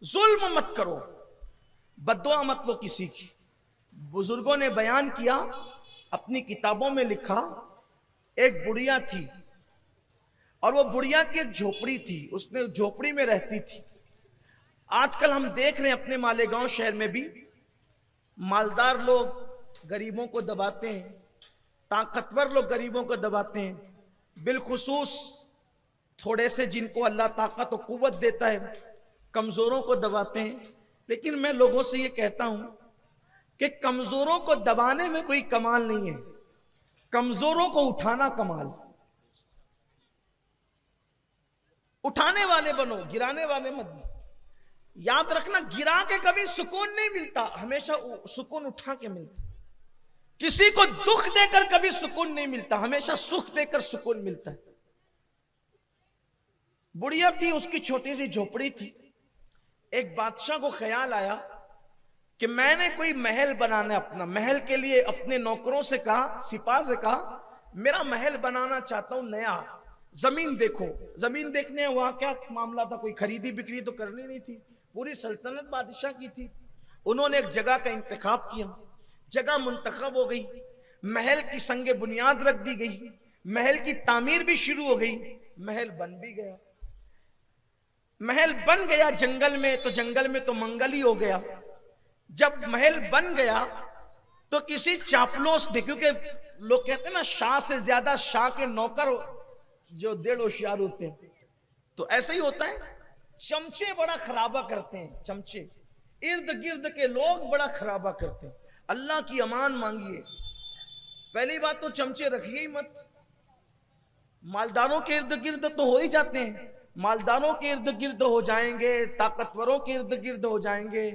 जुल्म मत करो, बद्दुआ मत लो किसी की। बुजुर्गों ने बयान किया, अपनी किताबों में लिखा, एक बुढ़िया थी और वो बुढ़िया की एक झोपड़ी थी, उसने झोपड़ी में रहती थी। आजकल हम देख रहे हैं अपने मालेगांव शहर में भी मालदार लोग गरीबों को दबाते हैं, ताकतवर लोग गरीबों को दबाते हैं, बिलखुसूस थोड़े से जिनको अल्लाह ताकत और कुव्वत देता है कमजोरों को दबाते हैं। लेकिन मैं लोगों से ये कहता हूं कि कमजोरों को दबाने में कोई कमाल नहीं है, कमजोरों को उठाना कमाल। उठाने वाले बनो, गिराने वाले मत बनो। याद रखना, गिरा के कभी सुकून नहीं मिलता, हमेशा सुकून उठा के मिलता। किसी को दुख देकर कभी सुकून नहीं मिलता, हमेशा सुख देकर सुकून मिलता है। बुढ़िया थी, उसकी छोटी सी झोपड़ी थी। एक बादशाह को ख्याल आया कि मैंने कोई महल बनाना है अपना। महल के लिए अपने नौकरों से कहा, सिपाह से कहा, मेरा महल बनाना चाहता हूं नया। जमीन देखो। जमीन देखने वहां क्या मामला था, कोई खरीदी बिक्री तो करनी नहीं थी, पूरी सल्तनत बादशाह की थी। उन्होंने एक जगह का इंतखाब किया, जगह मुंतखब हो गई, महल की संगे बुनियाद रख दी गई, महल की तामीर भी शुरू हो गई, महल बन भी गया। महल बन गया जंगल में, तो जंगल में तो मंगल ही हो गया। जब महल बन गया तो किसी चापलूस ने, क्योंकि लोग कहते हैं ना शाह से ज्यादा शाह के नौकर जो डेढ़ होशियार होते हैं, तो ऐसा ही होता है। चमचे बड़ा खराबा करते हैं, चमचे इर्द गिर्द के लोग बड़ा खराबा करते हैं। अल्लाह की अमान मांगिए। पहली बात तो चमचे रखिए ही मत। मालदारों के इर्द गिर्द तो हो ही जाते हैं, मालदारों के इर्द गिर्द हो जाएंगे, ताकतवरों के इर्द गिर्द हो जाएंगे,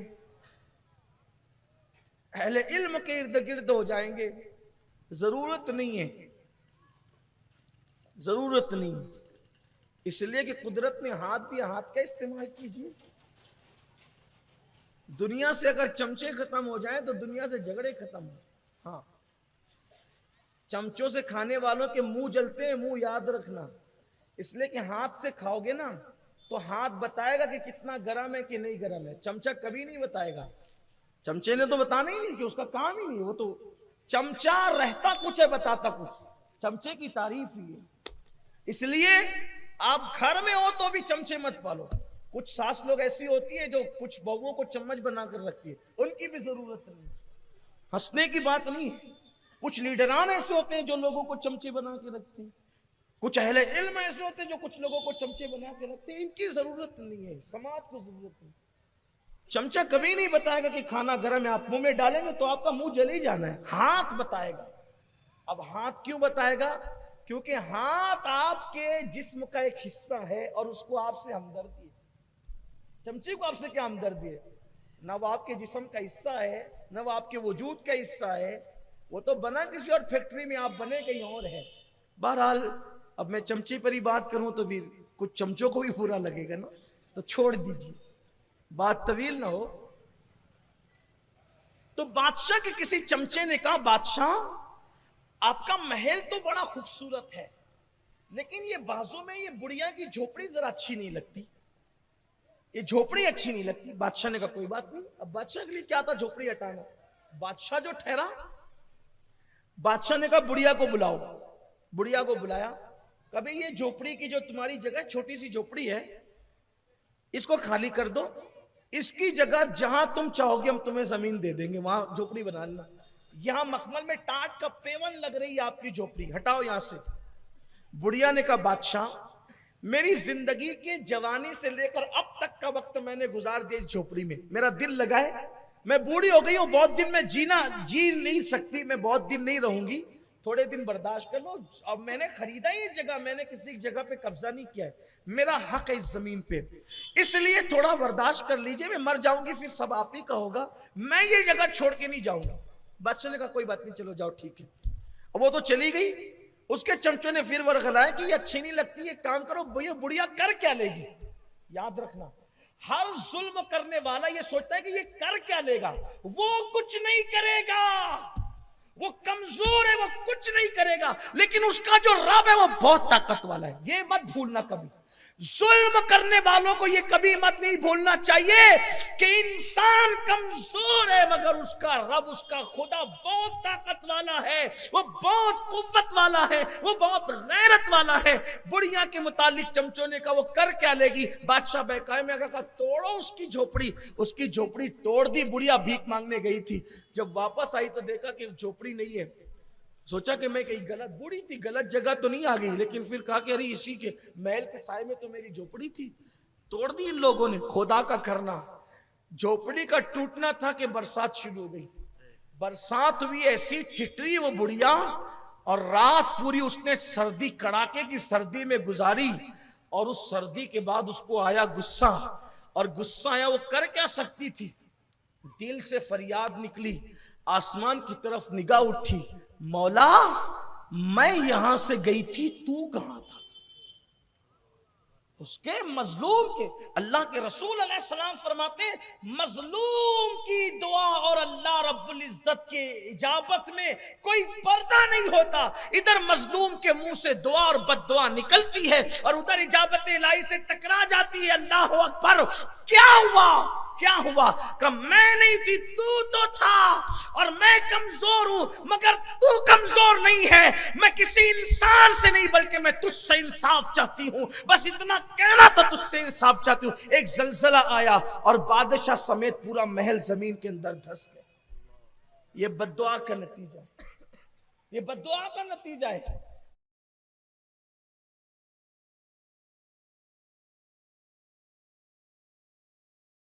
अहले इल्म के इर्द गिर्द हो जाएंगे। जरूरत नहीं है, जरूरत नहीं है। इसलिए कि कुदरत ने हाथ दिया, हाथ का इस्तेमाल कीजिए। दुनिया से अगर चमचे खत्म हो जाएं तो दुनिया से झगड़े खत्म हो। हाँ, चमचों से खाने वालों के मुंह जलते हैं, मुंह याद रखना। इसलिए कि हाथ से खाओगे ना तो हाथ बताएगा कि कितना गरम है कि नहीं गरम है, चमचा कभी नहीं बताएगा। चमचे ने तो बताना ही नहीं, कि उसका काम ही नहीं। वो तो चमचा रहता कुछ है, बताता कुछ। चमचे की तारीफ ही है। इसलिए आप घर में हो तो भी चमचे मत पालो। कुछ सास लोग ऐसी होती है जो कुछ बहुओं को चम्मच बनाकर रखती है, उनकी भी जरूरत नहीं, हंसने की बात नहीं। कुछ लीडरान ऐसे होते हैं जो लोगों को चमचे बना के रखते हैं, कुछ अहले इल्म ऐसे होते हैं जो कुछ लोगों को चमचे बना के रखते हैं। इनकी जरूरत नहीं है, समाज को जरूरत नहीं। चमचा कभी नहीं बताएगा कि खाना गर्म है, आप मुंह में डालेंगे तो आपका मुंह जल ही जाना है। हाथ बताएगा। अब हाथ क्यों बताएगा? क्योंकि हाथ आपके जिस्म का एक हिस्सा है और उसको आपसे हमदर्दी है। चमचे को आपसे क्या हमदर्दी है? ना वो आपके जिस्म का हिस्सा है, ना वो आपके वजूद का हिस्सा है। वो तो बना किसी और फैक्ट्री में, आप बने कहीं और है। बहरहाल अब मैं चमचे पर ही बात करूं तो फिर कुछ चमचों को भी बुरा लगेगा ना, तो छोड़ दीजिए, बात तवील ना हो। तो बादशाह के किसी चमचे ने कहा, बादशाह आपका महल तो बड़ा खूबसूरत है, लेकिन ये बाजू में ये बुढ़िया की झोपड़ी जरा अच्छी नहीं लगती, ये झोपड़ी अच्छी नहीं लगती। बादशाह ने कहा कोई बात नहीं। अब बादशाह के लिए क्या था झोपड़ी हटाना। बादशाह जो ठहरा, बादशाह ने कहा बुढ़िया को बुलाओ। बुढ़िया को बुलाया। कभी ये झोपड़ी की जो तुम्हारी जगह छोटी सी झोपड़ी है, इसको खाली कर दो, इसकी जगह जहां तुम चाहोगे हम तुम्हें जमीन दे देंगे, वहां झोपड़ी बना लेना। यहां मखमल में टाट का पेवन लग रही है आपकी झोपड़ी, हटाओ यहां से। बुढ़िया ने कहा बादशाह मेरी जिंदगी के जवानी से लेकर अब तक का वक्त मैंने गुजार दिया इस झोपड़ी में, मेरा दिल लगा है, मैं बूढ़ी हो गई हूं, बहुत दिन में जी नहीं सकती, मैं बहुत दिन नहीं रहूंगी, थोड़े दिन बर्दाश्त कर लो। अब मैंने खरीदा ही जगह, मैंने किसी जगह पे कब्जा नहीं किया है, मेरा हक है इस जमीन पे, इसलिए थोड़ा बर्दाश्त कर लीजिए, मैं मर जाऊंगी फिर सब आप ही का होगा, मैं ये जगह छोड़ के नहीं जाऊंगा। बादशाह ने कहा कोई बात नहीं, चलो जाओ ठीक है। अब वो तो चली गई। उसके चमचों ने फिर वर्गलाया कि ये अच्छी नहीं लगती, ये काम करो, भैया बुढ़िया कर क्या लेगी। याद रखना, हर जुल्म करने वाला ये सोचता है कि ये कर क्या लेगा, वो कुछ नहीं करेगा, वो कमजोर है, वो कुछ नहीं करेगा, लेकिन उसका जो रब है वो बहुत ताकत वाला है, ये मत भूलना कभी। जुल्म करने वालों को ये कभी मत नहीं भूलना चाहिए कि इंसान कमजोर है, मगर उसका रब, उसका खुदा बहुत ताकत वाला है, वो बहुत कुव्वत वाला है, वो बहुत गैरत वाला है। बुढ़िया के मुतालिक चमचों ने कहा वो कर क्या लेगी? बादशाह बेकाय में कहा तोड़ो उसकी झोपड़ी। उसकी झोपड़ी तोड़ दी। बुढ़िया भीख मांगने गई थी, जब वापस आई तो देखा कि झोपड़ी नहीं है। सोचा कि मैं कहीं गलत, बूढ़ी थी, गलत जगह तो नहीं आ गई, लेकिन फिर कहा कि अरे इसी के महल के साए में तो मेरी झोपड़ी थी। तोड़ दी इन लोगों ने। खुदा का करना, झोपड़ी का टूटना था कि बरसात शुरू हो गई। बरसात हुई, ऐसी ठिठरी वो बुढ़िया, और रात पूरी उसने सर्दी, कड़ाके की सर्दी में गुजारी। और उस सर्दी के बाद उसको आया गुस्सा, और गुस्सा आया, वो कर क्या सकती थी? दिल से फरियाद निकली, आसमान की तरफ निगाह उठी, मौला मैं यहां से गई थी, तू कहां था? उसके मजलूम के, अल्लाह के रसूल अलैहिस्सलाम फरमाते हैं मजलूम की दुआ और अल्लाह रब्बुल इज्जत की इजाबत में कोई पर्दा नहीं होता। इधर मजलूम के मुंह से दुआ और बद्दुआ निकलती है और उधर इजाबत इलाही से टकरा जाती है। अल्लाह अकबर। क्या हुआ? क्या हुआ? कि मैं नहीं थी, तू तो था, और मैं कमजोर हूं, मगर तू कमजोर नहीं है। मैं किसी इंसान से नहीं, बल्कि मैं तुझसे इंसाफ चाहती हूं। बस इतना कहना था, तुझसे इंसाफ चाहती हूं। एक जलजला आया और बादशाह समेत पूरा महल जमीन के अंदर धंस गया। ये बद्दुआ का नतीजा, ये बद्दुआ का नतीजा है।